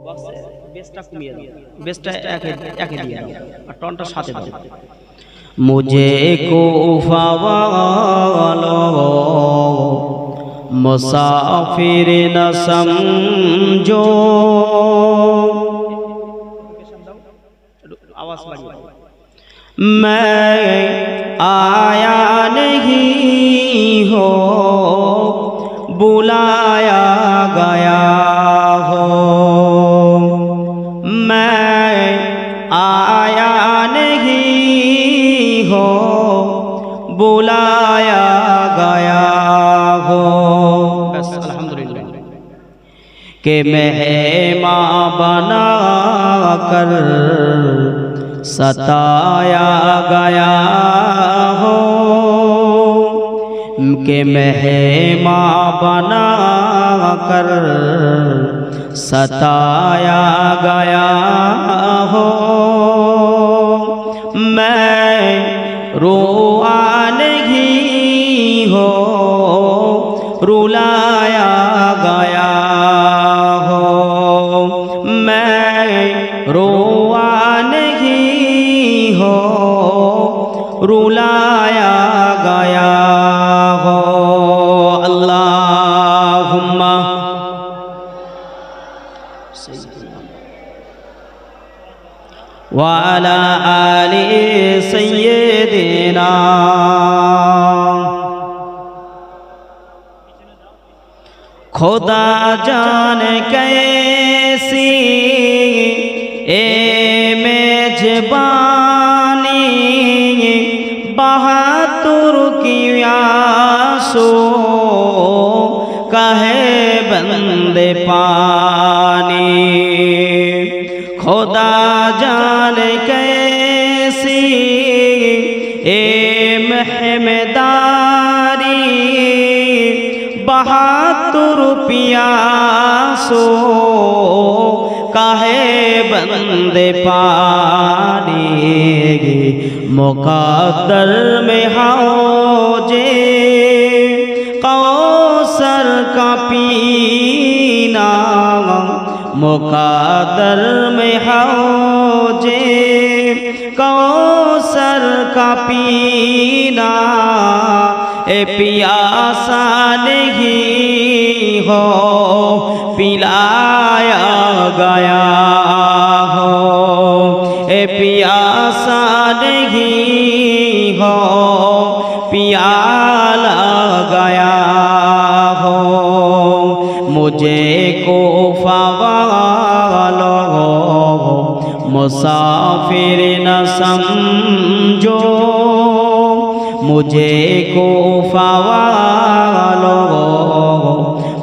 बेस्टा कमिए दो, बेस्टा एके दिए दो और टोनटा साथे दो। मुझे कोफा वालों मुसाफिर न समझो, आवाज बढ़िया। मैं आया नहीं हो बुलाया गया हो, मैं आया नहीं हो बुलाया गया हो। बस अल्हम्दुलिल्लाह के मेहमान बना कर सताया गया हो, के मेहमान बना कर सताया गया हो। मैं रोआ नहीं हो रुलाया गया हो, मैं रोआ नहीं हो रुलाया गया हो। अल्लाहुम्मा व अला आलि सय्यिदिना। खुदा जाने कैसी ए मेजबानी बहादुर की आंसू कहे बंदे पानी। खुदा जाने कैसी ए मेहमदारी बहादुर पियासो काहे बंदे पानी। मुक़द्दर में हौजे कौसर का पीना, मुक़द्दर में हौजे कौसर का पीना। ए पियासा नहीं हो पिलाया गया हो, ए पियासा नहीं हो पियाला गया हो। मुझे कोफा वालों मुसाफिर न समझो, मुझे कोफा वालों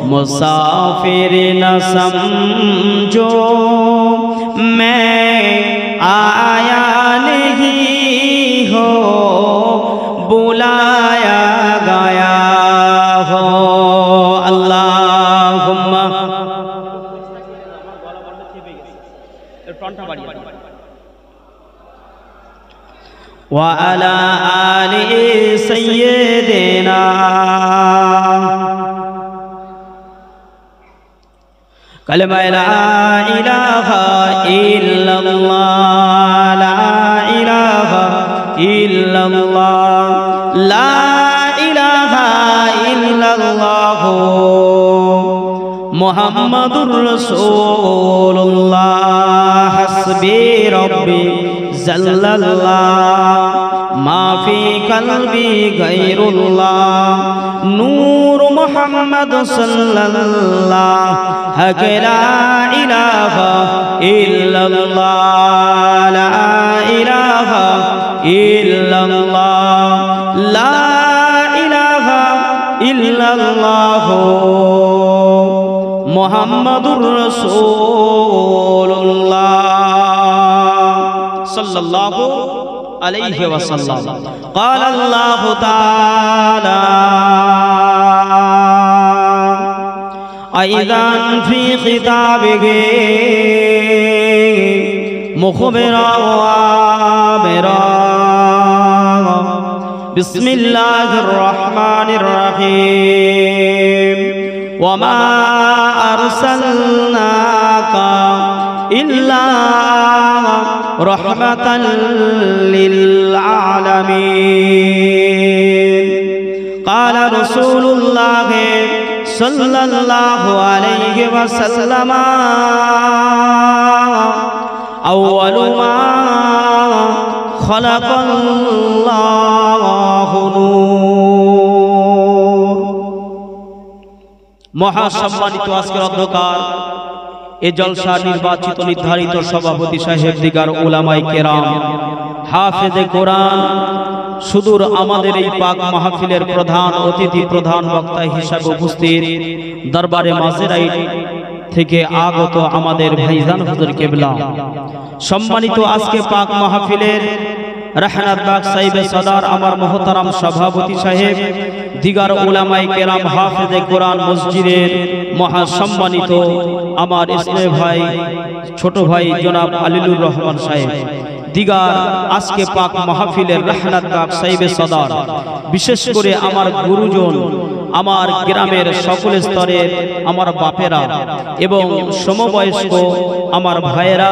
मुसाफिर न समझो। मैं आया नहीं हो बुलाया गया हो। अल्लाहुम्मा व अला आलि सय्यिदिना। कलमा ला इलाहा इल्लल्लाह, ला इलाहा इल्लल्लाह, ला इलाहा इल्लल्लाह मुहम्मदुर रसूलुल्लाह। हस्बी रब्बी जल्लल्लाह माफी कल्बी गैरुल्लाह। नूर मुहम्मद सल्लल्लाह हक ला इलाहा इल्लल्लाह, ला इलाहा इल्लल्लाह, ला इलाहा इल्लल्लाह मुहम्मदुर रसूलुल्लाह सल्लल्लाहु अलैहि वसल्लम। क़ाल अल्लाहु ताला अय्ज़न फ़ी ख़िताबिही मुख़बिरन व आमिरन। बिस्मिल्लाहिर रहमानिर रहीम। वमा अरसलनाका إلا رحمة للعالمين قال رسول الله صلى الله عليه وسلم أول ما خلق الله نور মহাসম্মানিত আজকের অধ্যকার এ জলসা নির্বাচিত নির্ধারিত সভাপতি সাহেব দিগার উলামায়ে কেরাম হাফেজে কোরআন সুদূর আমাদের এই পাক মাহফিলের প্রধান অতিথি প্রধান বক্তা হিসাবে উপস্থিত দরবারে মাঝেরাইট থেকে আগত আমাদের ভাইজান হুজুর কেবলা সম্মানিত আজকে পাক মাহফিলের রাহনাত বাগ সাহেবে সদার আমার মুহতারাম সভাপতি সাহেব দিগার উলামায়ে কেরাম হাফেজে কোরআন মসজিদের মহাসম্মানিত আমার ইসলামী ভাই ছোট ভাই জনাব আলিলুর রহমান সাহেব দিগার আজকে পাক মাহফিলের রাহনাত বাগ সাহেবে সদার বিশেষ করে আমার গুরুজন আমার গ্রামের সকল স্তরের আমার বাপেরা এবং সমবয়স্ক আমার ভাইয়েরা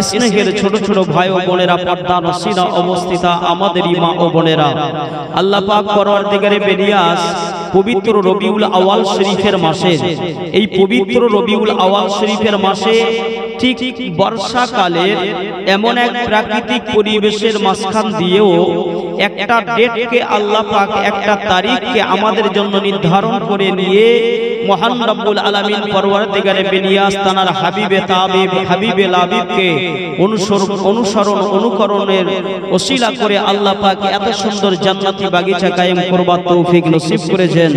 স্নেহের ছোট ছোট ভাই ও বোনেরা পর্দা নসিনা অবস্থিতা আমাদেরই মা ও বোনেরা আল্লাহ পাক পরওয়ারদিগারে বেরিয়াস পবিত্র রবিউল আওয়াল শরীফের মাসে এই পবিত্র রবিউল আওয়াল শরীফের মাসে ঠিক বর্ষাকালে এমন এক প্রাকৃতিক পরিবেশের মাঝখান দিয়েও একটা ডেটকে আল্লাহ পাক একটা তারিখকে আমাদের জন্য নির্ধারণ করে নিয়ে মহান রব্বুল আলামিন পরওয়ারদিগারে বেনিয়াস তানার হাবিবে তাবিব হাবিবে লাবিবকে অনুকরণের ওসিলা করে আল্লাহ পাক এত সুন্দর জান্নাতি বাগিচা কায়েম করবার তৌফিক নসিব করেছেন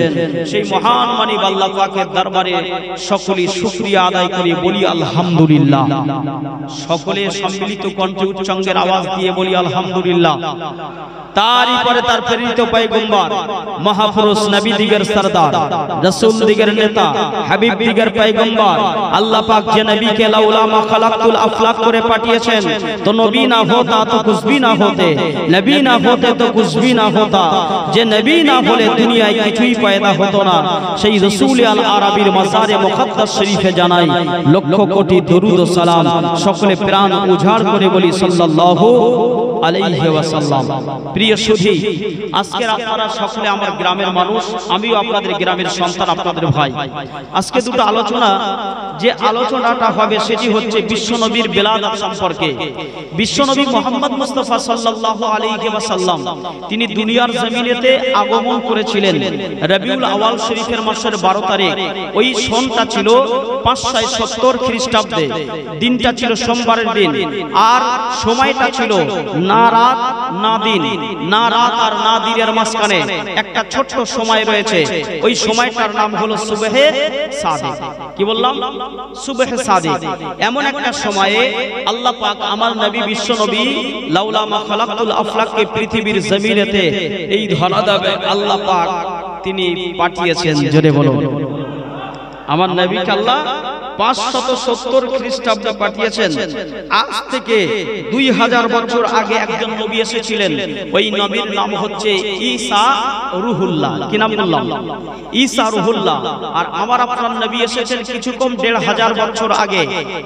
সেই মহান মানিব আল্লাহ পাকের দরবারে সকলেই শুকরিয়া আদায় করি বলি আলহামদুলিল্লাহ সকলে সম্মিলিত কণ্ঠে উচ্চাঙ্গের আওয়াজ দিয়ে বলি আলহামদুলিল্লাহ তারই পরে তার প্রেরিত পয়গম্বর মহাপুরুষ নবী দিগের সরদার রাসূল দিগের নেতা হাবিব দিগের পয়গম্বর আল্লাহ পাক যে নবীকে লাউলা মা খালাকতুল আফলাক করে পাঠিয়েছেন তো নবী না होता तो कुछ भी ना होते नबी ना होते तो कुछ भी ना होता যে নবী না হলে দুনিয়ায় কিছুই পয়দা হতো না সেই রাসূল আল আরবির মাজারে মুকদ্দাস শরীফে জানাই লক্ষ কোটি দরুদ ও সালাম সকলে প্রাণ উজাড় করে বলি সাল্লাল্লাহু আলাইহি ওয়াসাল্লাম প্রিয় সুধী আজকে আপনারা সকলে আমার গ্রামের মানুষ আমিও আপনাদের গ্রামের সন্তান আপনাদের ভাই আজকে দুটো আলোচনা যে আলোচনাটা হবে সেটি হচ্ছে বিশ্বনবীর বেলাদাত সম্পর্কে বিশ্বনবী মুহাম্মদ মুস্তাফা সাল্লাল্লাহু আলাইহি ওয়াসাল্লাম তিনি দুনিয়ার জমিনেতে আগমন করেছিলেন রবিউল আওয়াল শরীফের মাসের 12 তারিখ ওই সনটা ছিল 570 খ্রিস্টাব্দে দিনটা ছিল সোমবারের দিন আর সময়টা ছিল না রাত না দিন না রাত আর না দিনের মাঝখানে একটা ছোট্ট সময় রয়েছে ওই সময়টার নাম হলো সুবহে সাদিক কি বললাম সুবহে সাদিক এমন একটা সময়ে আল্লাহ পাক আমার নবী বিশ্ব নবী লাউলা মা খালাকতুল আফলাককে পৃথিবীর জমিনেতে এই ধরাধামে আল্লাহ পাক তিনি পাঠিয়েছেন জোরে বলো আমার নবীকে আল্লাহ 570 খ্রিস্টাব্দে পাঠিয়েছেন আজ থেকে 2000 বছর আগে একজন নবী এসেছিলেন ওই নবীর নাম হচ্ছে ঈসা রুহুল্লাহ কি নাম বললাম ঈসা রুহুল্লাহ আর আমার আপনার নবী এসেছেন কিছু কম 1500 বছর আগে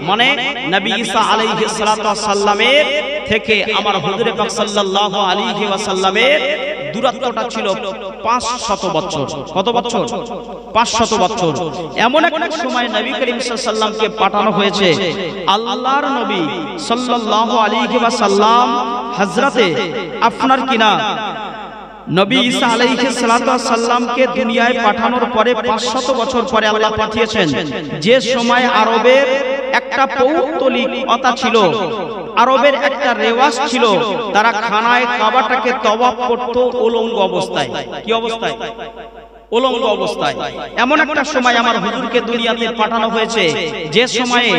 মানে নবী ঈসা আলাইহিস সালাতু ওয়াস সালামের থেকে আমার হুজুরে পাক সাল্লাল্লাহু আলাইহি ওয়াসাল্লামের দূরত্বটা ছিল 500 বছর কত বছর 500 বছর এমন একটা সময় নবী করিম সাল্লাল্লাহু আলাইহি ওয়াসাল্লামকে পাঠানো হয়েছে আল্লাহর নবী সাল্লাল্লাহু আলাইহি ওয়াসাল্লাম হযরতে আপনার কিনা নবী ঈসা আলাইহিস সালাতু ওয়াস সালামকে দুনিয়ায় পাঠানোর পরে 500 বছর পরে আল্লাহ পাঠিয়েছেন যে সময় আরবের একটা পৌত্তলিকতা ছিল আরবের একটা রেওয়াজ ছিল তারা খানায় কাবাটাকে তওয়াফ করত উলঙ্গ অবস্থায় কি অবস্থায় উলঙ্গ অবস্থায় এমন একটা সময় আমার হুজুরকে দুনিয়াতে পাঠানো হয়েছে যে সময়ে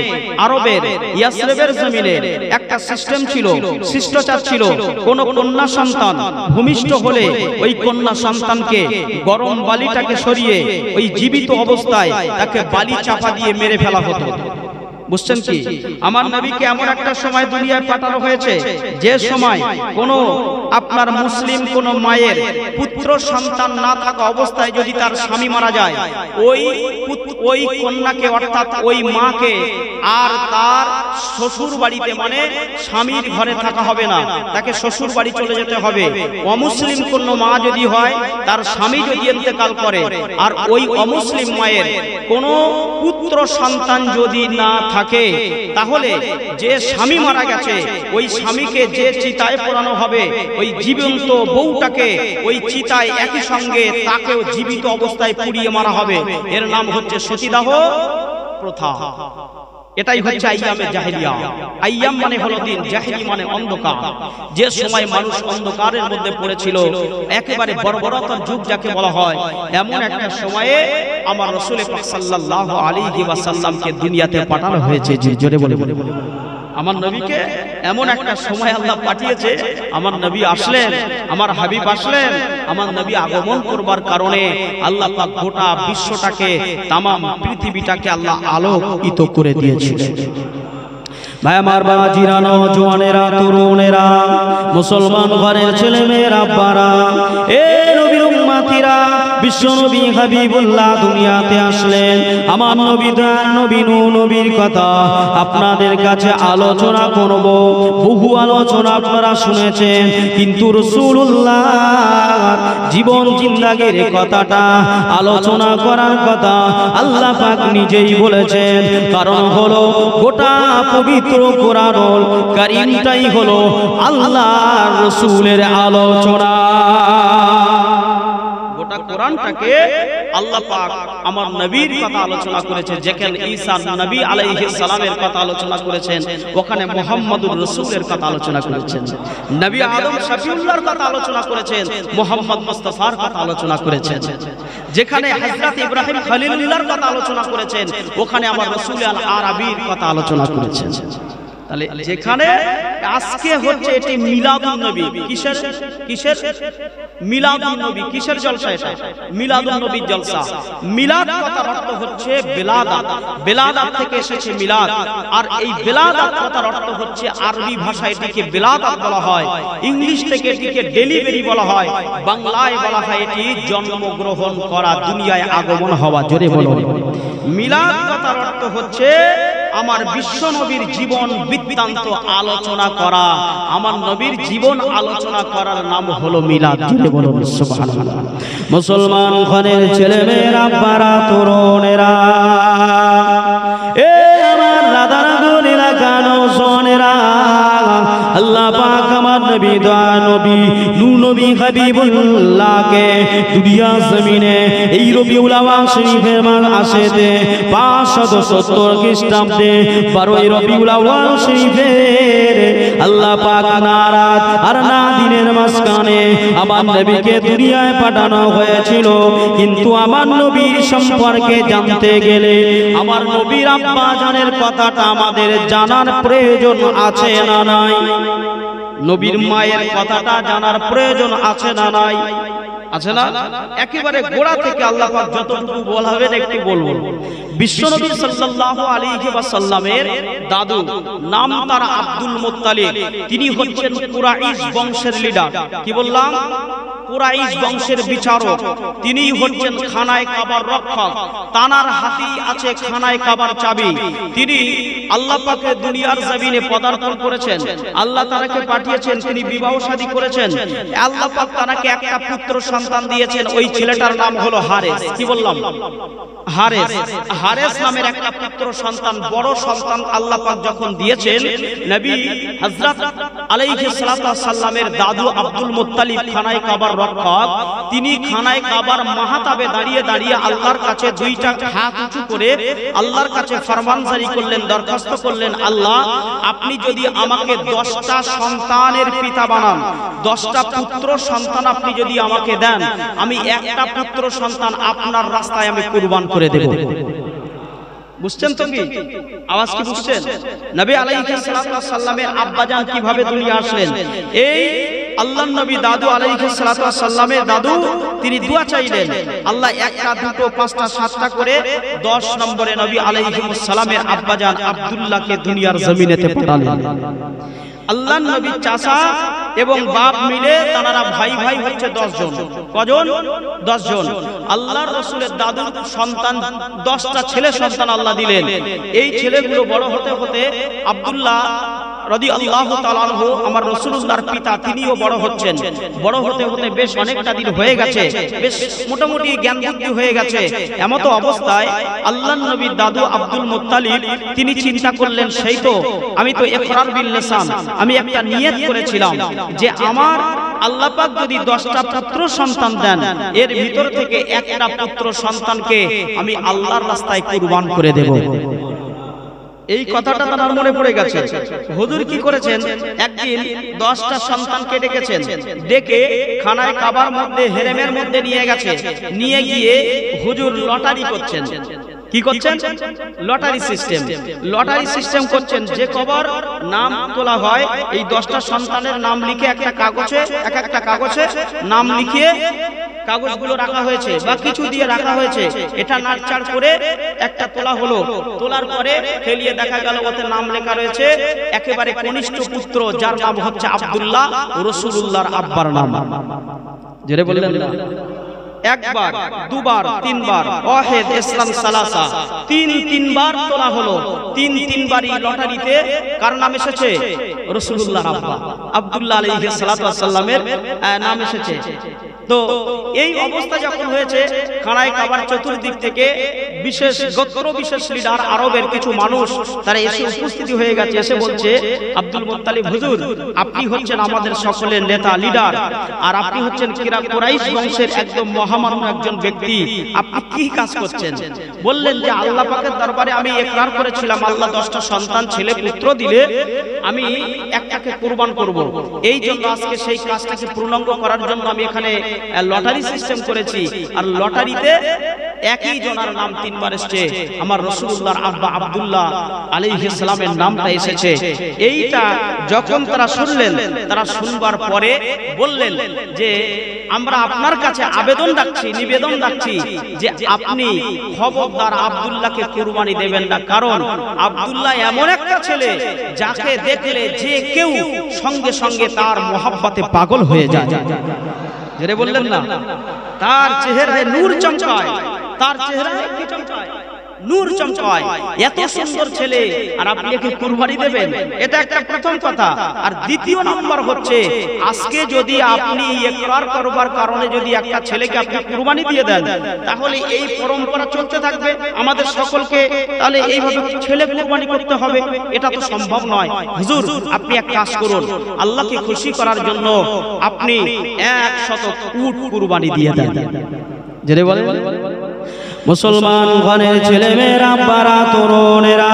আরবের ইয়াসরিবের জমিনে একটা সিস্টেম ছিল শিষ্টাচার ছিল কোন কন্যা সন্তান ভূমিষ্ঠ হলে ওই কন্যা সন্তানকে গরম বালিটাকে সরিয়ে ওই জীবিত অবস্থায় তাকে বালি চাপা দিয়ে মেরে ফেলা হতো বুঝছেন কি আমার নবীকে এমন একটা সময় দুনিয়ায় পাঠানো হয়েছে যে সময় কোন আপনার মুসলিম কোন মায়ের পুত্র সন্তান না থাকা অবস্থায় যদি তার স্বামী মারা যায়, ওই কন্যাকে অর্থাৎ ওই মাকে আর তার শ্বশুর বাড়িতে মানে স্বামীর ঘরে থাকা হবে না, তাকে শ্বশুর বাড়ি চলে যেতে হবে। অমুসলিম কোন মা যদি হয়, তার স্বামী যদি ইন্তেকাল করে আর ওই অমুসলিম মায়ের কোন পুত্র সন্তান যদি না থাকে, তাহলে যে স্বামী মারা গেছে ওই স্বামীকে যে চিতায় পোড়ানো হবে, ওই জীবন্ত বউটাকে ওই চিতায় একই সঙ্গে তাকেও জীবিত অবস্থায় পুড়িয়ে মারা হবে। এর নাম হচ্ছে সতীদাহ প্রথা। এটাই হচ্ছে আইয়ামে জাহেলিয়া। আইয়াম মানে হলো দিন, জাহেলি মানে অন্ধকার। যে সময় মানুষ অন্ধকারের মধ্যে পড়েছিল, একেবারে বর্বরতার যুগ যাকে বলা হয়, এমন একটা সময়ে আমার রাসূল পাক সাল্লাল্লাহু আলাইহি ওয়াসাল্লামকে দুনিয়াতে পাঠানো হয়েছে। জোরে বলে আমার নবীকে এমন একটা সময় আল্লাহ পাঠিয়েছে, আমার নবী আসলেন, আমার হাবিব আসলেন, আমার নবী আগমন করবার কারণে আল্লাহ পাক গোটা বিশ্বটাকে, তাম পৃথিবীটাকে আল্লাহ আলোকিত করে দিয়েছিলেন। ভাই আমার বাবাজিরা, নওজোয়ানেরা, তরুণেরা, মুসলমান ঘরের ছেলে মেয়েরা, আব্বারা, এ নবীর উম্মতিরা, বিশ্বনবী হাবিবুল্লাহ দুনিয়াতে আসলেন। আমার নবী দয়ার নবী নবীর কথা আপনাদের কাছে আলোচনা করব। বহু আলোচনা আপনারা শুনেছেন, কিন্তু রাসূলুল্লাহ জীবন জিন্দাগির কথাটা আলোচনা করার কথা আল্লাহ পাক নিজেই বলেছেন। কারণ হলো গোটা পবিত্র কোরআনুল কারীমটাই হলো আল্লাহর রাসূলের আলোচনা। গোটা কোরআনটাকে আল্লাহ পাক আমার নবীর কথা আলোচনা করেছে। যেখানে ঈসা নবী আলাইহিস সালামের কথা আলোচনা করেছেন, ওখানে মুহাম্মদুর রাসূলের কথা আলোচনা করেছেন। নবী আদম শফিউল্লাহর কথা আলোচনা করেছেন, মুহাম্মদ মুস্তাফার কথা আলোচনা করেছেন। যেখানে হযরত ইব্রাহিম খলিলুল্লাহর কথা আলোচনা করেছেন, ওখানে আমার রাসূল আল আরাবীর কথা আলোচনা করেছেন। তাহলে যেখানে আজকে হচ্ছে এটি মিলাদুন নবী, কিসের মিলাদুন নবী, কিসের জলসা? এটা মিলাদুন নবীর জলসা। মিলাদ কথার অর্থ হচ্ছে বেলাদাত, বেলাদাত থেকে এসেছে মিলাদ। আর এই বেলাদাত কথার অর্থ হচ্ছে আরবি ভাষায় এটিকে বেলাদাত বলা হয়, ইংলিশ থেকে এটিকে ডেলিভারি বলা হয়, বাংলায় বলা হয় এটি জন্মগ্রহণ করা, দুনিয়ায় আগমন হওয়া। জোরে বলুন। মিলাদ কথার অর্থ হচ্ছে আমার বিশ্ব নবীর জীবন বৃত্তান্ত আলোচনা করা। আমার নবীর জীবন আলোচনা করার নাম হলো মিলাদ। জোরে বলুন সুবহানাল্লাহ। মুসলমান ঘরের ছেলে মেয়েরা, আব্বারা, তরুণেরা, এ আমার রাধারা গুণ এলাকানো সোনেরা, আল্লাহ পাক আমার নবী দয়া নবী নবী হাবিবুল্লাহকে দুনিয়া জমিনে এই রবিউল আউয়াল শরীফের মাস আসেতে 570 খ্রিস্টাব্দে 12 রবিউল আউয়াল শরীফের আল্লাহ পাক না রাত আর না দিনের মাঝখানে আমার নবীকে দুনিয়ায় পাঠানো হয়েছিল। কিন্তু আমার নবীর সম্পর্কে জানতে গেলে আমার নবীর আব্বা জানের কথাটা আমাদের জানার প্রয়োজন আছে না নাই? নবীর মায়ের কথাটা জানার প্রয়োজন আছে না নাই? আছে না? একেবারে গোড়া থেকে আল্লাহ পাক যতটুকু বলবেন একটু বলবো। বিশ্বনবী সাল্লাল্লাহু আলাইহি ওয়াসাল্লামের দাদু নাম তার আব্দুল মুত্তালিব, তিনি হচ্ছেন কুরাইশ বংশের লিডার। কি বললাম? কুরাইশ বংশের বিচারক। তিনি হচ্ছেন খানায় কাবার রক্ষক, তানার হাতেই আছে খানায় কাবার চাবি। তিনি আল্লাহ পাকের দুনিয়ার জমিনে পদার্পণ করেছেন, আল্লাহ তাকে পাঠিয়েছেন, তিনি বিবাহ শাদী করেছেন। আল্লাহ পাক তাকে একটা পুত্র সন্তান দিয়েছেন, ওই ছেলেটার নাম হলো হারেস। কি বললাম? হারেস। হারেস নামের একটা পুত্র সন্তান, বড় সন্তান আল্লাহ পাক যখন দিয়েছেন, নবী হযরত আলাইহিস সালাতু ওয়াস সালামের দাদু আব্দুল মুত্তালিব খানায় কাবার রক্ষক, তিনি খানায় কাবার মাহাতাবে দাঁড়িয়ে দাঁড়িয়ে আল্লাহর কাছে দুইটা হাত উঁচু করে আল্লাহর কাছে ফরমান জারি করলেন, দরখাস্ত করলেন, আল্লাহ আপনি যদি আমাকে 10টা সন্তানের পিতা বানান, 10টা পুত্র সন্তান আপনি যদি আমাকে দেন, আমি একটা পুত্র সন্তান আপনার রাস্তায় আমি কুরবান করে দেব। বুঝছেন তো? কি আওয়াজ কি বুঝছেন? নবী আলাইহিস সালাতু ওয়াস সালামের আব্বাজান কিভাবে দুনিয়া আসলেন? এই আল্লাহর নবী দাদু আলাইহিস সালাতু ওয়াস সালামের দাদু তিনি দোয়া চাইলেন, আল্লাহ একটা দুটো পাঁচটা সাতটা করে 10 নম্বরে নবী আলাইহিস সালামের আব্বাজান আব্দুল্লাহকে দুনিয়ার জমিনেতে পাঠালেন। আল্লাহর নবীর চাচা এবং বাপ মিলে তারা ভাই ভাই হচ্ছে 10 জন। কজন? 10 জন। আল্লাহর রাসূলের দাদুর সন্তান 10টা ছেলে সন্তান আল্লাহ দিলেন। এই ছেলেগুলো বড় হতে হতে আব্দুল্লাহ রাদিয়াল্লাহু তাআলা আনহু আমার রাসূলুল্লাহর পিতা, তিনিও বড় হচ্ছেন। বড় হতে হতে বেশ অনেকটা দিন হয়ে গেছে, বেশ মোটামুটি জ্ঞান বুদ্ধি হয়ে গেছে। এমতো অবস্থায় আল্লাহর নবীর দাদু আব্দুল মুত্তালিব তিনি চিন্তা করলেন, সেই তো আমি তো ইকরার বিল লিসান, আমি একটা নিয়ত করেছিলাম যে আমার আল্লাহ পাক যদি 10টা পুত্র সন্তান দেন, এর ভিতর থেকে একটা পুত্র সন্তানকে আমি আল্লাহর রাস্তায় কুরবান করে দেব। এই কথাটা তার মনে পড়ে গেছে। হুজুর কি করেছেন, একদিন 10টা সন্তানকে ডেকেছেন, ডেকে খানায় কাবার মধ্যে হেরেমের মধ্যে নিয়ে গেছে। নিয়ে গিয়ে হুজুর লটারি করছেন। কি করছেন? Lottery system. লটারি সিস্টেম করছেন। যে কবার নাম তোলা হয়, এই 10টা সন্তানের নাম লিখে একটা কাগজে, একটা কাগজে নাম লিখিয়ে কাগজগুলো রাখা হয়েছে বা কিছু দিয়ে রাখা হয়েছে। এটা নাড়চাড় করে একটা তোলা হলো। তোলার পরে ফেলিয়ে দেখা গেল ওতে নাম লেখা রয়েছে একেবারে কনিষ্ঠ পুত্র, যার নাম হচ্ছে আব্দুল্লাহ, রাসূলুল্লাহর আব্বার নাম। জেরে বললেন না? একবার, দুবার, তিনবার, ওয়াহিদ ইসলাম সালাসা, তিনবার তোলা হলো। তিনবারই লটারিতে কার নাম এসেছে? রাসূলুল্লাহর আব্বা আব্দুল্লাহ আলাইহিস সালাতু ওয়াস সালামের নাম এসেছে। তো এই অবস্থা যখন হয়েছে, খানায় কাবার চতুর্দিক থেকে বিশেষ গোত্র বিশেষ লিডার আরবের কিছু মানুষ তারা এসে উপস্থিত হয়ে গেছে। এসে বলছে, আব্দুল মুত্তালিব হুজুর, আপনি হচ্ছেন আমাদের সকলের নেতা, লিডার, আর আপনি হচ্ছেন কুরাইশ বংশের একদম মহামান্য একজন ব্যক্তি, আপনি কি কাজ করছেন? বললেন যে আল্লাহ পাকের দরবারে আমি ইকরার করেছিলাম, আল্লাহ 10টা সন্তান ছেলে পুত্র দিলে আমি একটাকে কুরবান করব। এই জন্য আজকে সেই কাজটাকে পূর্ণাঙ্গ করার জন্য আমি এখানে লটারি সিস্টেম করেছি। আর লটারিতে একই জনের নাম 3বার এসেছে, আমার রাসূলুল্লাহর আব্বা আব্দুল্লাহ আলাইহিস সালামের নামটা এসেছে। এইটা যখন তারা শুনলেন, তারা শুনবার পরে বললেন যে আমরা আপনার কাছে আবেদন রাখছি, নিবেদন রাখছি যে আপনি খবরদার আব্দুল্লাহকে কুরবানি দেবেন না। কারণ আব্দুল্লাহ এমন একটা ছেলে যাকে দেখলে যে কেউ সঙ্গে সঙ্গে তার মহব্বতে পাগল হয়ে যায়। জেরে বললেন না? তার চেহারায় নূর চমকায়, তার চেহারায় কি চমকায়? নূর চমকায়। এত সুন্দর ছেলে, আর আপনি কি কুরবানি দেবেন? এটা একটা প্রথম কথা। আর দ্বিতীয় নম্বর হচ্ছে, আজকে যদি আপনি ইকরার করবার কারণে যদি একটা ছেলেকে আপনি কুরবানি দিয়ে দেন, তাহলে এই পরম্পরা চলতে থাকবে আমাদের সকলকে, তাহলে এইভাবে ছেলে কুরবানি করতে হবে, এটা তো সম্ভব নয়। হুজুর, আপনি এক কাজ করুন, আল্লাহকে খুশি করার জন্য আপনি 100 উট কুরবানি দিয়ে দেন। জেনে বলেন মুসলমান ঘরের ছেলে মেয়েরা, আব্বারা, তরুণেরা,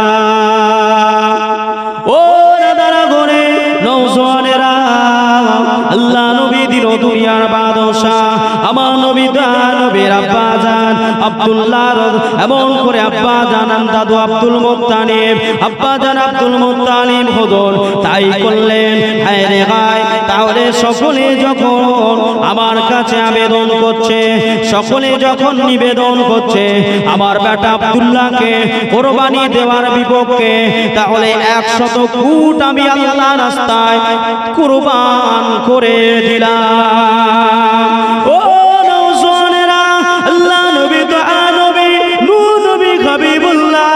ও দাদারা, ঘরে নওজওয়ানেরা, আল্লাহ নবী দিল দুনিয়ার বাদশাহ, আমার নবী নবীর আব্বা জান আব্দুল্লাহ, এমন করে আব্বা জানান দাদু আব্দুল মুত্তালিব, আব্বা জান আব্দুল মুত্তালিব হুজুর তাই করলেন। হায় রে হায়, তাহলে সকলে যখন আমার কাছে আবেদন করছে, সকলে যখন নিবেদন করছে আমার বেটা আব্দুল্লাহকে কুরবানি দেওয়ার বিপক্ষে, তাহলে 100 উট আমি আল্লাহর রাস্তায় কুরবান করে দিলাম। ও নওজওয়ানেরা, আল্লাহ নবী তো নবী, নূর নবী হাবিবুল্লাহ,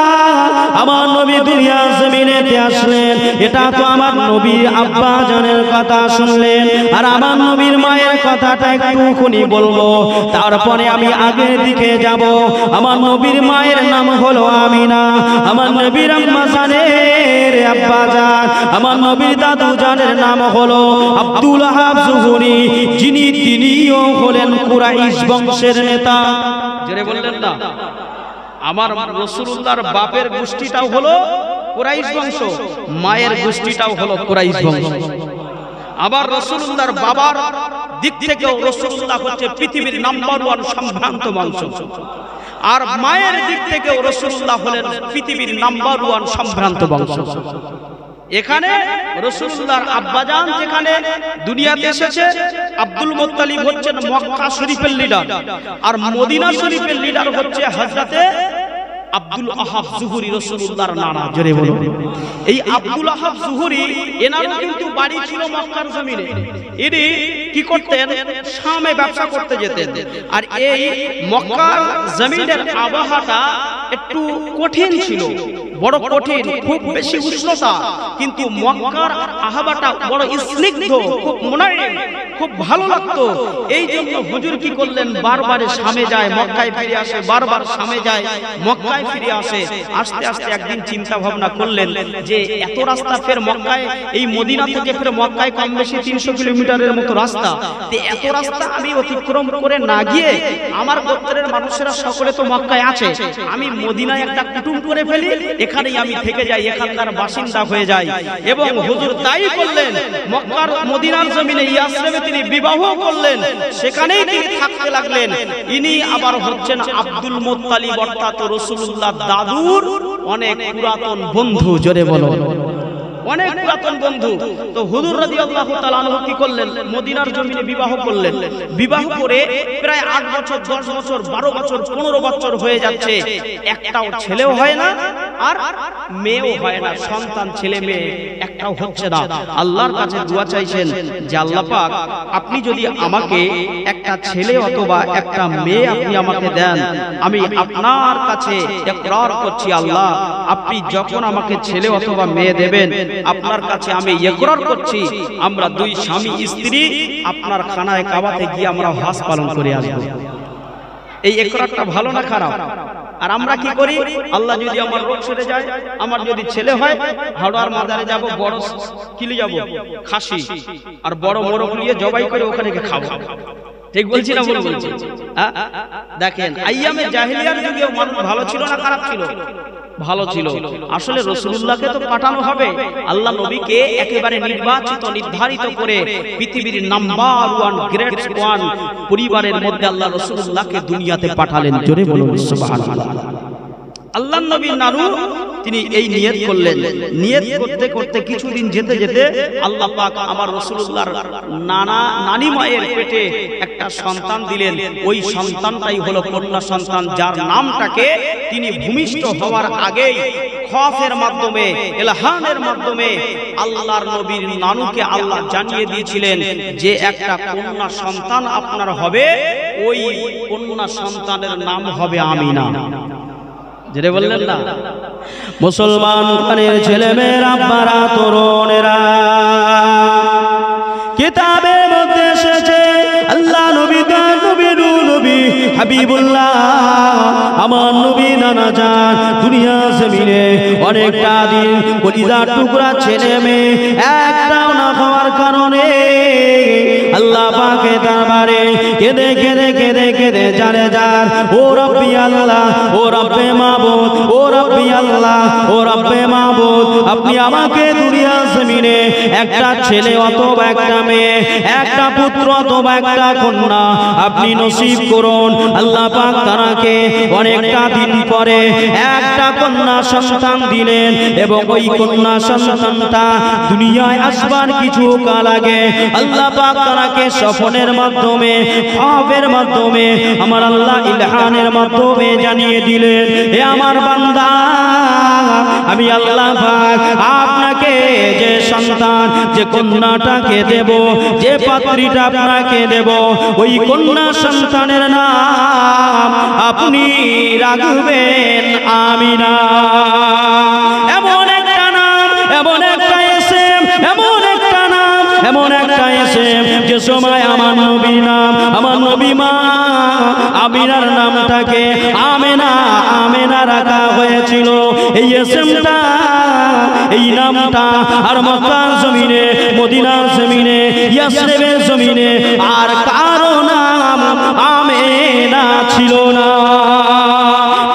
আমার নবী দুনিয়া জমিনেতে আসলেন, এটা তো আমার নবীর আব্বা জানের কথা শুনলেন। আর আমার নবীর মায়ের কথাটা একটুখানি বলবো, তারপরে আমি আগের দিকে যাব। আমার নবীর মায়ের নাম হলো আমিনা, আমার নবীর আম্মা জানের আব্বা জান, আমার নবীর দাদু জানের নাম হলো আব্দুল ওয়াহাব জুহরি, তিনিও হলেন কুরাইশ বংশের নেতা। জেনে বললেন না? আমার রাসূলুল্লাহর বাপের গোষ্ঠীটাও হলো কুরাইশ বংশ, মায়ের গোষ্ঠীটাও হলো কুরাইশ বংশ। আবার রাসূলুল্লাহর বাবার দিক থেকেও রাসূলুল্লাহ হচ্ছে পৃথিবীর নাম্বার 1 সম্ভ্রান্ত বংশ, আর মায়ের দিক থেকেও রাসূলুল্লাহ হলেন পৃথিবীর নাম্বার 1 সম্ভ্রান্ত বংশ। এখানে রাসূলুল্লাহর আব্বাজান যেখানে দুনিয়াতে এসেছে, আব্দুল মুত্তালিব হচ্ছেন মক্কা শরীফের লিডার, আর মদিনা শরীফের লিডার হচ্ছে হযরতে আব্দুল আহাব জুহুরি রাসূলুল্লাহর নানা, জোরে বলুন। এই আব্দুল আহাব জুহুরি এনার কিন্তু বাড়ি ছিল মক্কার জমিনে। ইনি কি করতেন? শামে ব্যবসা করতে যেতেন। আর এই মক্কার জমিনের আবহাওয়াটা একটু কঠিন ছিল, বড় কঠিন, খুব বেশি উষ্ণতা, কিন্তু মক্কার আবহাওয়াটা বড় স্নিগ্ধ, খুব মোলায়েম, খুব ভালো লাগতো। এই জন্য হুজুর কি করলেন? বারবার শামে যায়, মক্কায় ফিরে আসে, বারবার শামে যায়, মক্কায় ফিরে আসে। আস্তে আস্তে একদিন চিন্তা ভাবনা করলেন যে এত রাস্তা ফের মক্কায়, এই মদিনা থেকে ফের মক্কায় কম বেশি 300 কিলোমিটারের মতো রাস্তা, তো এত রাস্তা আমি অতিক্রম করে না গিয়ে আমার গোত্রের মানুষেরা সকলে তো মক্কায় আছে, আমি মদিনায় একটা কুটুম করে ফেলি, এখানেই আমি থেকে যাই, এখানকার বাসিন্দা হয়ে যাই। এবং হুজুর তাই করলেন। মক্কার মদিনার জমিনে ইয়াসরিবে তিনি বিবাহ করলেন, সেখানেই তিনি থাকতে লাগলেন। ইনি আবার হচ্ছেন আব্দুল মুত্তালিব অর্থাৎ রাসূলুল্লাহ দাদুর অনেক পুরাতন বন্ধু, জোরে বলো, অনেক পুরাতন বন্ধু। তো হুজুর রাদিয়াল্লাহু তাআলা আনহু কি করলেন? মদিনার জমিনে বিবাহ করলেন। বিবাহ করে প্রায় 8 বছর, 10 বছর, 12 বছর, 15 বছর হয়ে যাচ্ছে, একটাও ছেলেও হয় না আর মেয়েও হয় না, সন্তান ছেলে মেয়ে একটাও হচ্ছে না। আল্লাহর কাছে দোয়া চাইছেন যে আল্লাহ পাক, আপনি যদি আমাকে একটা ছেলে অথবা একটা মেয়ে আপনি আমাকে দেন, আমি আপনার কাছে ইকরার করছি আল্লাহ, আপনি যখন আমাকে ছেলে অথবা মেয়ে দেবেন, আপনার কাছে আমি ইকরার করছি আমরা দুই স্বামী স্ত্রী আপনার খানায় কাবাতে গিয়ে আমরা হজ পালন করে আসব। এই ইকরারটা ভালো না খারাপ? আর আমরা কি করি? আল্লাহ যদি আমার রোগ সেরে যায়, আমার যদি ছেলে হয়, হাওড়ার মাজারে যাব, বড় কিলে যাব খাসি আর বড় মোরগ নিয়ে জবাই করে ওখানে গিয়ে খাবো। ঠিক বলছি না ভুল বলছি? দেখেন, আইয়ামে জাহেলিয়ার যুগে মানুষ ভালো ছিল না খারাপ ছিল? ভালো ছিল। আসলে রাসূলুল্লাহকে তো পাঠানো হবে, আল্লাহ নবীকে একেবারে নির্বাচিত নির্ধারিত করে পৃথিবীর নাম্বার 1 গ্রেট 1 পরিবারের মধ্যে আল্লাহ রাসূলুল্লাহকে দুনিয়াতে পাঠালেন, জোরে বলুন সুবহানাল্লাহ। আল্লাহ নবীর নানু তিনি এই নিয়ত করলেন। নিয়ত করতে করতে কিছুদিন যেতে যেতে আল্লাহ পাক আমার রাসূলুল্লাহর নানি মায়ের পেটে একটা সন্তান দিলেন। ওই সন্তানটাই হলো কন্যা সন্তান, যার নামটাকে তিনি ভূমিষ্ঠ হওয়ার আগেই খফের মাধ্যমে, ইলহামের মাধ্যমে আল্লাহর নবীর নানুকে আল্লাহ জানিয়ে দিয়েছিলেন যে একটা কন্যা সন্তান আপনার হবে, ওই কন্যা সন্তানের নাম হবে আমিনা। যেটা বললেন না, মুসলমান খানের ছেলে মেয়েরা, আব্বারা, তরুণেরা, কিতাবের মধ্যে এসেছে আল্লাহ নবী তার নবী নবী হাবিবুল্লাহ আমার নবী নানা জান দুনিয়া জমিনে অনেকটা দিন কলিজার টুকরা ছেলে মেয়ে একটাও না হওয়ার কারণে আল্লাহ পাকের দরবারে কেঁদে কেঁদে কেঁদে কেঁদে জানে যার, ও রব্বি আল্লাহ, ও রব্বে মাবুদ, ও রব্বি আল্লাহ, ও রব্বে মাবুদ, আপনি আমাকে দুনিয়া জমিনে একটা ছেলে অথবা একটা মেয়ে, একটা পুত্র অথবা একটা কন্যা আপনি নসিব করুন। আল্লাহ পাক তারাকে অনেকটা দিন পরে একটা কন্যা সন্তান দিলেন, এবং ওই কন্যা সন্তানটা দুনিয়ায় আসবার কিছু কাল আগে আল্লাহ পাক তারাকে স্বপ্নের মাধ্যমে, খ্বাবের মাধ্যমে, আমার আল্লাহ ইলহামের মাধ্যমে জানিয়ে দিলেন, হে আমার বান্দা, আমি আল্লাহ পাক আপনাকে যে সন্তান, যে কন্যাটাকে দেব, যে পাত্রীটা আপনাকে দেব, ওই কন্যা সন্তানের নাম আপনি রাখবেন আমিনা। এমন একটা নাম, এমন একটা ইসম, এমন একটা নাম, এমন একটা ইসম যে সময় আমার নবীর নাম, আমার নবী মা আমিনার নামটাকে আমেনা, আমেনা রাখা হয়েছিল। এই ইসমটা, এই নামটা আর মক্কার জমিনে, মদিনার জমিনে, ইয়াসরিবের জমিনে আর কারো নাম আমেনা ছিল না।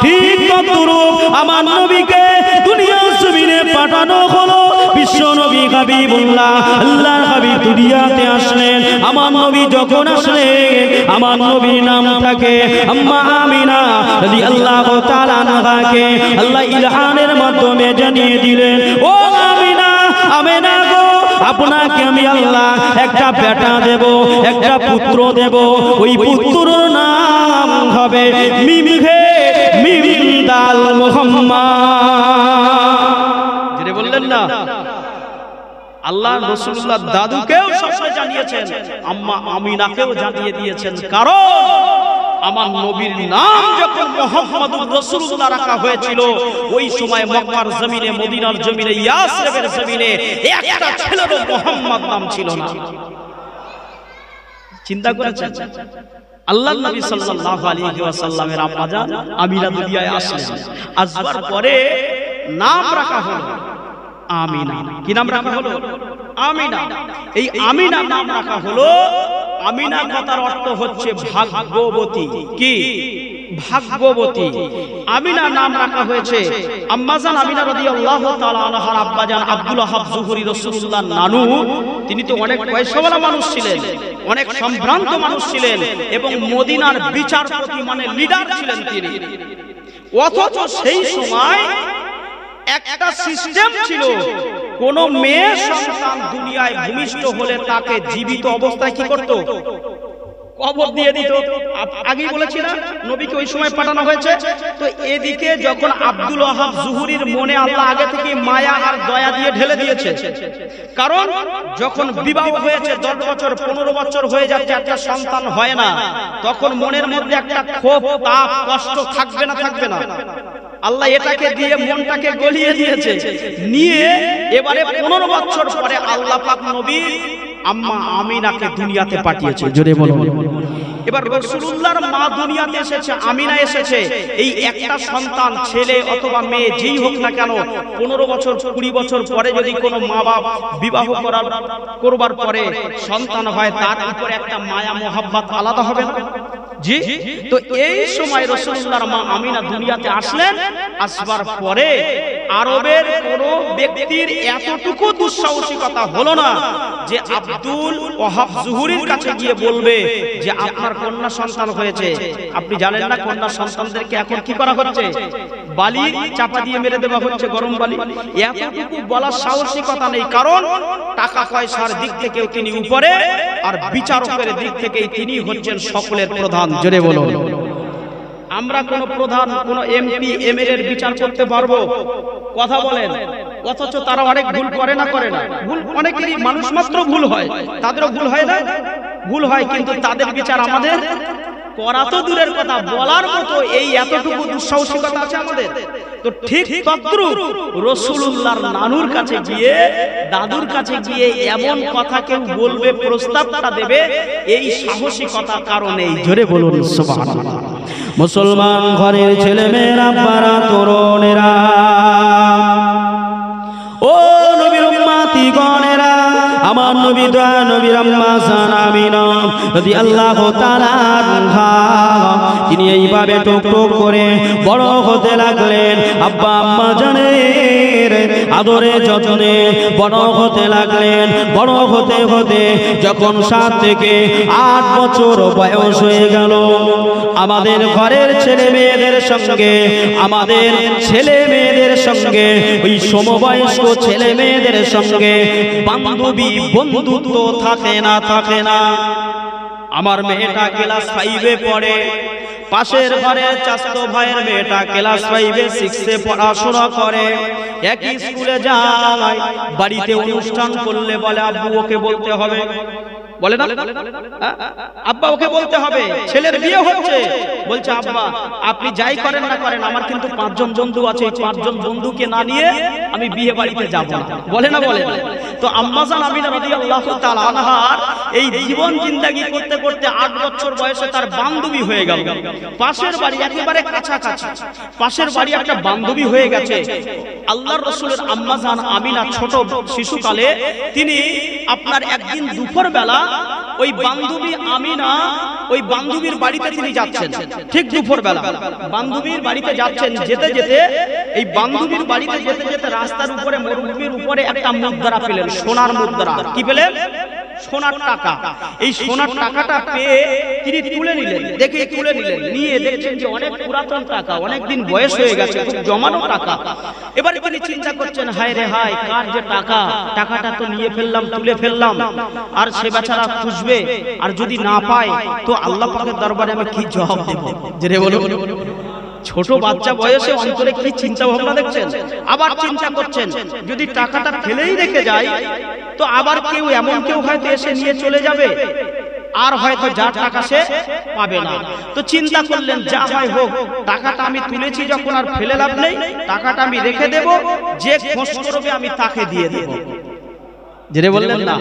ঠিক তদ্রূপ আমার নবীকে দুনিয়ার জমিনে পাঠানো হলো। বিশ্ব নবী হাবিবুল্লাহ, আল্লাহর হাবিব দুনিয়াতে আসলেন। আমার নবী যখন আসলেন, আমার নবীর নামটাকে আম্মা আমিনা রাদিয়াল্লাহু তাআলা আনহাকে আল্লাহ ইলহামের মাধ্যমে জানিয়ে দিলেন, ও আমিনা, আমিনা গো, আপনাকে আমি আল্লাহ একটা বেটা দেব, একটা পুত্র দেব, ওই পুত্রর নাম হবে মিমহে, মিম ইনদাল মুহাম্মদ। যেটা বললেন না, আল্লাহ রাসূলুল্লাহ দাদুকেও সবসময় জানিয়েছেন, আম্মা আমিনাকেও জানিয়ে দিয়েছেন, কারণ আমার নবীর নাম যখন মুহাম্মদুর রাসূলুল্লাহ রাখা হয়েছিল, ওই সময় মক্কার জমিনে, মদিনার জমিনে, ইয়াসরিবের জমিনে একটা ছেলেরও মুহাম্মদ নাম ছিল না। চিন্তা করেছেন? আল্লাহর নবী সাল্লাল্লাহু আলাইহি ওয়াসাল্লামের আম্মা জান আমিনা দুনিয়ায় আসলেন, আসবার পরে নাম রাখা হলো আমিনা। কি নাম রাখা হলো? আমিনা। এই আমিনা নাম রাখা হলো, আমিনা কথার অর্থ হচ্ছে ভাগ্যবতী। কি? ভাগ্যবতী। আমিনা নাম রাখা হয়েছে আম্মাজান আমিনা রাদিয়াল্লাহু তাআলা আনহার আব্বাজান আব্দুল ওয়াহাব যুহরি, রাসূলুল্লাহর নানু। তিনি তো অনেক পয়সাওয়ালা মানুষ ছিলেন, অনেক সম্ভ্রান্ত মানুষ ছিলেন, এবং মদিনার বিচারপতি মানে লিডার ছিলেন তিনি। অথচ সেই সময় একটা সিস্টেম ছিল, কোন মেয়ে সন্তান দুনিয়ায় ভূমিষ্ঠ হলে তাকে জীবিত অবস্থায় কি করত? কবর দিয়ে দিত। আগেই বলেছি না, নবীকে ওই সময় পাঠানো হয়েছে। তো এদিকে যখন আব্দুল ওয়াহাব যুহরির মনে আল্লাহ আগে থেকে মায়া আর দয়া দিয়ে ঢেলে দিয়েছে, কারণ যখন বিবাহ হয়েছে 10 বছর 15 বছর হয়ে যাচ্ছে, একটা সন্তান হয় না, তখন মনের মধ্যে একটা ক্ষোভ, তাপ, কষ্ট থাকবে না? থাকবে না? আল্লাহ এটাকে দিয়ে মনটাকে গলিয়ে দিয়েছে, নিয়ে এবারে 15 বছর পরে আল্লাহ পাক নবী আম্মা আমিনাকে দুনিয়াতে পাঠিয়েছে। জোরে বলুন। এবার রাসূলুল্লাহর মা দুনিয়াতে এসেছে, আমিনা এসেছে। এই একটা সন্তান, ছেলে অথবা মেয়ে যেই হোক না কেন, 15 বছর 20 বছর পরে যদি কোনো মা বাপ বিবাহ করবার পরে সন্তান হয়, তার উপরে একটা মায়া মোহাব্বত আলাদা হবে না? জি। তো এই সময় রাসূলুল্লাহর মা আমিনা দুনিয়াতে আসলেন। আসবার পরে আরবের কোন ব্যক্তির এতটুকু দুঃসাহসিকতা হলো না যে আব্দুল ওয়াহাব যুহরির কাছে গিয়ে বলবে যে আপনার কন্যা সন্তান হয়েছে। আপনি জানেন না কন্যা সন্তানদেরকে এখন কি করা হচ্ছে? বালি চাপা দিয়ে মেরে দেওয়া হচ্ছে, গরম বালি। এতটুকু বলার সাহসিকতা নেই, কারণ টাকা পয়সার দিক থেকেও তিনি উপরে, আর বিচারকের দিক থেকেই তিনি হচ্ছেন সকলের প্রধান। জোরে বলুন। আমরা কোন প্রধান, কোন এমপি এমএলএ এর বিচার করতে পারবো? কথা বলেন। অথচ তারা অনেক ভুল করে না? করে না? ভুল অনেকেরই, মানুষ মাত্র ভুল হয়, তাদেরও ভুল হয় না? ভুল হয়, কিন্তু তাদের বিচার আমাদের করা তো দূরের কথা, বলার মতো এই এতটুকু দুঃসাহসিকতা আছে আমাদের। তো ঠিক তদ্রূপ রাসূলুল্লাহর নানুর কাছে গিয়ে, দাদুর কাছে গিয়ে এমন কথা কেউ বলবে, প্রস্তাবটা দেবে, এই সাহসিকতা কারণে। জোরে বলুন সুবহানাল্লাহ। মুসলমান ঘরের ছেলে মেয়েরা, আব্বারা, তরুণেরা, ও নবীর উম্মতি গণেরা, আমার নবী দয়া নবীর আম্মা জান আমিনা রাদিয়াল্লাহু তাআলা আনহা, তিনি এইভাবে টুক টুক করে বড় হতে লাগলেন। আব্বা আম্মা জানের আদরে যত্নে বড় হতে লাগলেন। বড় হতে হতে যখন 7 থেকে 8 বছর বয়স হয়ে গেল, আমাদের ঘরের ছেলে মেয়েদের সঙ্গে, আমাদের ছেলে মেয়েদের সঙ্গে, ওই সমবয়স্ক ছেলে মেয়েদের সঙ্গে বান্ধবী বন্ধুত্ব থাকে না? থাকে না? আমার মেয়েটা ক্লাস 5-এ পড়ে, পাশের ঘরের চাচাতো ভাইয়ের মেয়েটা ক্লাস 5-এ 6-এ পড়াশোনা করে, একই স্কুলে যায়। বাড়িতে অনুষ্ঠান করলে বলে আব্বু ওকে বলতে হবে, বলে না? আব্বা ওকে বলতে হবে। ছেলের বিয়ে হচ্ছে, বলছে আব্বা আপনি যাই করেন না করেন, আমার কিন্তু 5 জন বন্ধু আছে, 5 জন বন্ধুকে না নিয়ে আমি বিয়ে বাড়িতে যাব না। বলে না? বলে। তো আম্মা জান আমিনা রাদিয়াল্লাহু তাআলা আনহার এই জীবন জিন্দেগি করতে করতে 8 বছর বয়সে তার বান্ধবী হয়ে গেল। পাশের বাড়ি, একেবারে কাছাকাছি পাশের বাড়ি একটা বান্ধবী হয়ে গেছে। আল্লাহর রাসূলের আম্মা জান আমিনা ছোট শিশুকালে তিনি আপনার একদিন দুপুর বেলা ওই বান্ধবী আমিনা, ওই বান্ধবীর বাড়িতে তিনি যাচ্ছেন। ঠিক দুপুর বেলা বান্ধবীর বাড়িতে যাচ্ছেন। যেতে যেতে, এই বান্ধবীর বাড়িতে যেতে যেতে রাস্তার উপরে, মরুভূমির উপরে একটা মুদ্রা পেলেন, সোনার মুদ্রা। কি পেলেন? সোনার টাকা। এই সোনার টাকাটা পেয়ে তিনি তুলে নিলেন, দেখে তুলে নিলেন, নিয়ে দেখছেন যে অনেক পুরাতন টাকা, অনেক দিন বয়স হয়ে গেছে, খুব জমানো টাকা। এবারে তিনি চিন্তা করছেন, হায় রে হায়, কার যে টাকা, টাকাটা তো নিয়ে ফেললাম, তুলে ফেললাম, আর সে বেচারা খুঁজবে, আর যদি না পায় তো আল্লাহ পাকের দরবারে আমি কি জবাব দেব? যে রে বলো, ছোট বাচ্চা বয়সে অন্তরে কি চিন্তা ভাবনা দেখছেন। আবার চিন্তা করছেন যদি টাকাটা ফেলেই রেখে যায় তো আবার কেউ এমন কেউ হয়তো এসে নিয়ে চলে যাবে, আর হয়তো যার টাকা সে পাবে না। তো চিন্তা করলেন যা হয় হোক, টাকাটা আমি তুলেছি যখন আর ফেলে লাভ নেই, টাকাটা আমি রেখে দেব, যে খোঁজ করবে আমি তাকে দিয়ে দেব। জেনে বললেন না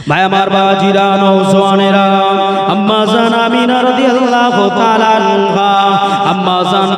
ভাই আমার বাজিরা নওজওয়ানেরা, আম্মা জান আমিনা রাদিয়াল্লাহু তাআলা আনহা, আম্মা জান